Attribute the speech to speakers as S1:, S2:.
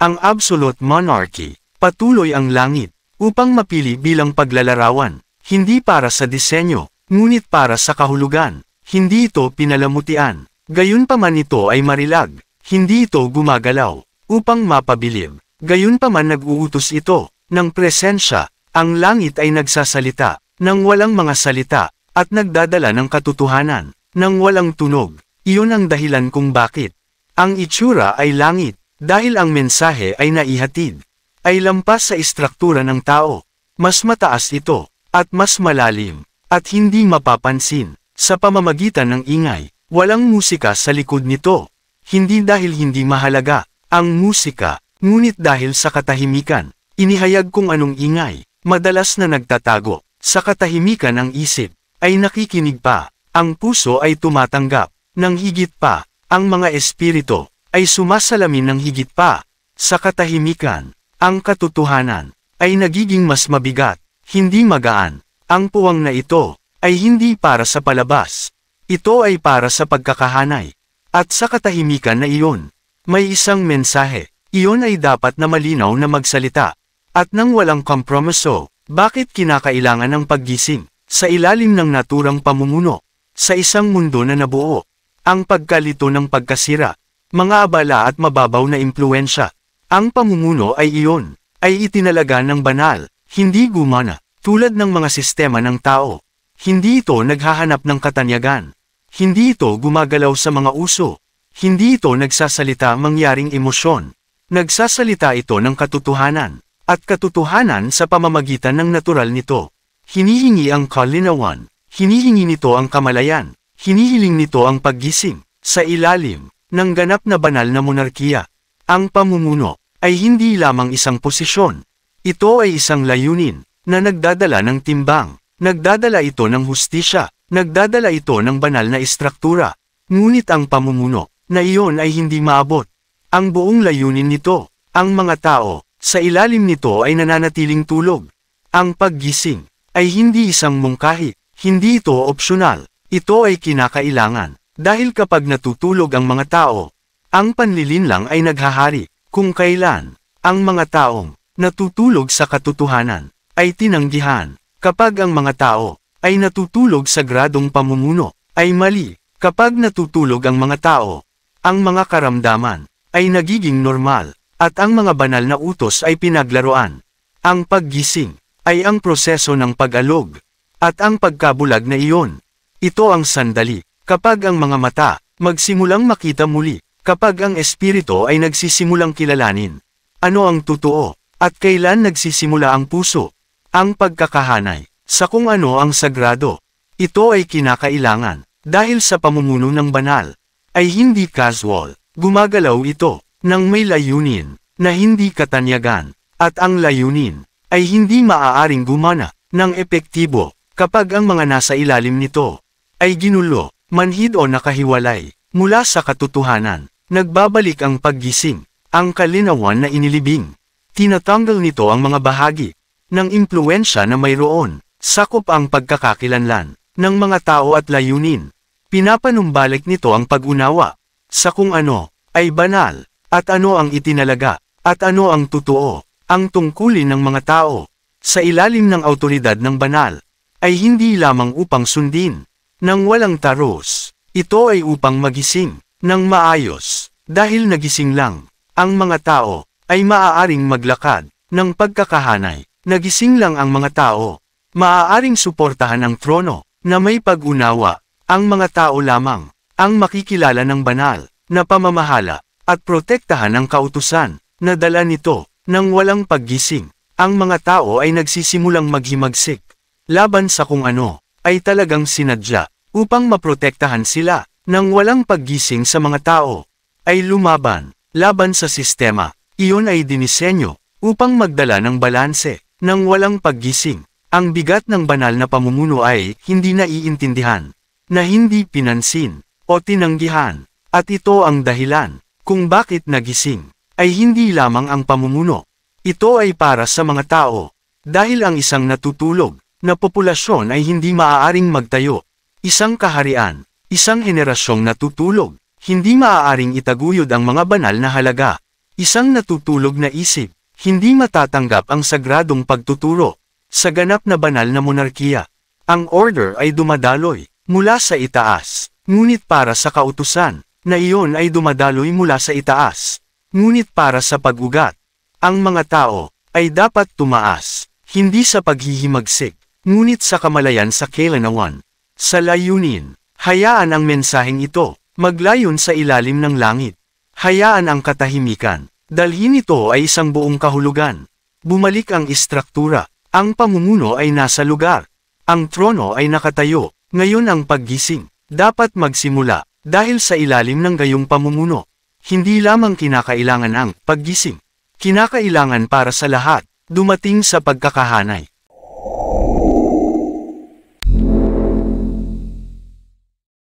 S1: Ang absolute monarchy, patuloy ang langit, upang mapili bilang paglalarawan, hindi para sa disenyo, ngunit para sa kahulugan. Hindi ito pinalamutian, gayunpaman ito ay marilag, hindi ito gumagalaw, upang mapabilib. Gayunpaman nag-uutos ito, ng presensya, ang langit ay nagsasalita, ng walang mga salita, at nagdadala ng katotohanan, ng walang tunog. Iyon ang dahilan kung bakit. Ang itsura ay langit, dahil ang mensahe ay naihatid, ay lampas sa istruktura ng tao. Mas mataas ito, at mas malalim, at hindi mapapansin, sa pamamagitan ng ingay. Walang musika sa likod nito. Hindi dahil hindi mahalaga, ang musika, ngunit dahil sa katahimikan. Inihayag kung anong ingay, madalas na nagtatago, sa katahimikan ng isip, ay nakikinig pa, ang puso ay tumatanggap, ng higit pa, ang mga espiritu, ay sumasalamin ng higit pa, sa katahimikan, ang katotohanan, ay nagiging mas mabigat, hindi magaan, ang puwang na ito, ay hindi para sa palabas, ito ay para sa pagkakahanay, at sa katahimikan na iyon, may isang mensahe, iyon ay dapat na malinaw na magsalita, at nang walang kompromiso, bakit kinakailangan ng paggising? Sa ilalim ng naturang pamumuno, sa isang mundo na nabuo, ang pagkalito ng pagkasira, mga abala at mababaw na impluensya, ang pamumuno ay iyon, ay itinalaga ng banal, hindi gumana, tulad ng mga sistema ng tao. Hindi ito naghahanap ng katanyagan, hindi ito gumagalaw sa mga uso, hindi ito nagsasalita mangyaring emosyon, nagsasalita ito ng katotohanan, at katotohanan sa pamamagitan ng natural nito. Hinihingi ang kalinawan, hinihingi nito ang kamalayan, hinihiling nito ang paggising, sa ilalim, ng ganap na banal na monarkiya. Ang pamumuno, ay hindi lamang isang posisyon. Ito ay isang layunin, na nagdadala ng timbang, nagdadala ito ng hustisya, nagdadala ito ng banal na istruktura. Ngunit ang pamumuno, na iyon ay hindi maabot. Ang buong layunin nito, ang mga tao, sa ilalim nito ay nananatiling tulog. Ang paggising, ay hindi isang mungkahi, hindi ito opsyonal, ito ay kinakailangan, dahil kapag natutulog ang mga tao, ang panlilinlang ay naghahari, kung kailan, ang mga taong, natutulog sa katotohanan, ay tinanggihan, kapag ang mga tao, ay natutulog sa gradong pamumuno, ay mali, kapag natutulog ang mga tao, ang mga karamdaman, ay nagiging normal, at ang mga banal na utos ay pinaglaruan. Ang paggising, ay ang proseso ng pag-alog, at ang pagkabulag na iyon. Ito ang sandali, kapag ang mga mata, magsimulang makita muli, kapag ang espiritu ay nagsisimulang kilalanin. Ano ang totoo, at kailan nagsisimula ang puso? Ang pagkakahanay, sa kung ano ang sagrado. Ito ay kinakailangan, dahil sa pamumuno ng banal, ay hindi casual, gumagalaw ito, ng may layunin, na hindi katanyagan, at ang layunin, ay hindi maaaring gumana, ng epektibo, kapag ang mga nasa ilalim nito, ay ginulo, manhid o nakahiwalay, mula sa katotohanan, nagbabalik ang paggising, ang kalinawan na inilibing. Tinatanggal nito ang mga bahagi, ng impluensya na mayroon, sakop ang pagkakakilanlan, ng mga tao at layunin. Pinapanumbalik nito ang pag-unawa, sa kung ano, ay banal, at ano ang itinalaga, at ano ang totoo. Ang tungkulin ng mga tao, sa ilalim ng awtoridad ng banal, ay hindi lamang upang sundin, ng walang taros. Ito ay upang magising, ng maayos, dahil nagising lang. Ang mga tao, ay maaaring maglakad, ng pagkakahanay. Nagising lang ang mga tao, maaaring suportahan ang trono, na may pag-unawa. Ang mga tao lamang, ang makikilala ng banal, na pamamahala, at protektahan ang kautusan, na dala nito. Nang walang paggising, ang mga tao ay nagsisimulang maghimagsik, laban sa kung ano, ay talagang sinadya, upang maprotektahan sila. Nang walang paggising sa mga tao, ay lumaban, laban sa sistema. Iyon ay dinisenyo, upang magdala ng balanse. Nang walang paggising, ang bigat ng banal na pamumuno ay hindi naiintindihan, na hindi pinansin, o tinanggihan, at ito ang dahilan, kung bakit nagising. Ay hindi lamang ang pamumuno. Ito ay para sa mga tao, dahil ang isang natutulog, na populasyon ay hindi maaaring magtayo. Isang kaharian, isang henerasyong natutulog, hindi maaaring itaguyod ang mga banal na halaga. Isang natutulog na isip, hindi matatanggap ang sagradong pagtuturo. Sa ganap na banal na monarkiya, ang order ay dumadaloy mula sa itaas, ngunit para sa kautusan, na iyon ay dumadaloy mula sa itaas, ngunit para sa pag-ugat. Ang mga tao ay dapat tumaas, hindi sa paghihimagsik, ngunit sa kamalayan sa kailanawan. Sa layunin, hayaan ang mensaheng ito maglayon sa ilalim ng langit. Hayaan ang katahimikan. Dalhin ito ay isang buong kahulugan. Bumalik ang istruktura. Ang pamumuno ay nasa lugar. Ang trono ay nakatayo. Ngayon ang paggising dapat magsimula dahil sa ilalim ng gayong pamumuno. Hindi lamang kinakailangan ang paggising. Kinakailangan para sa lahat dumating sa pagkakahanay.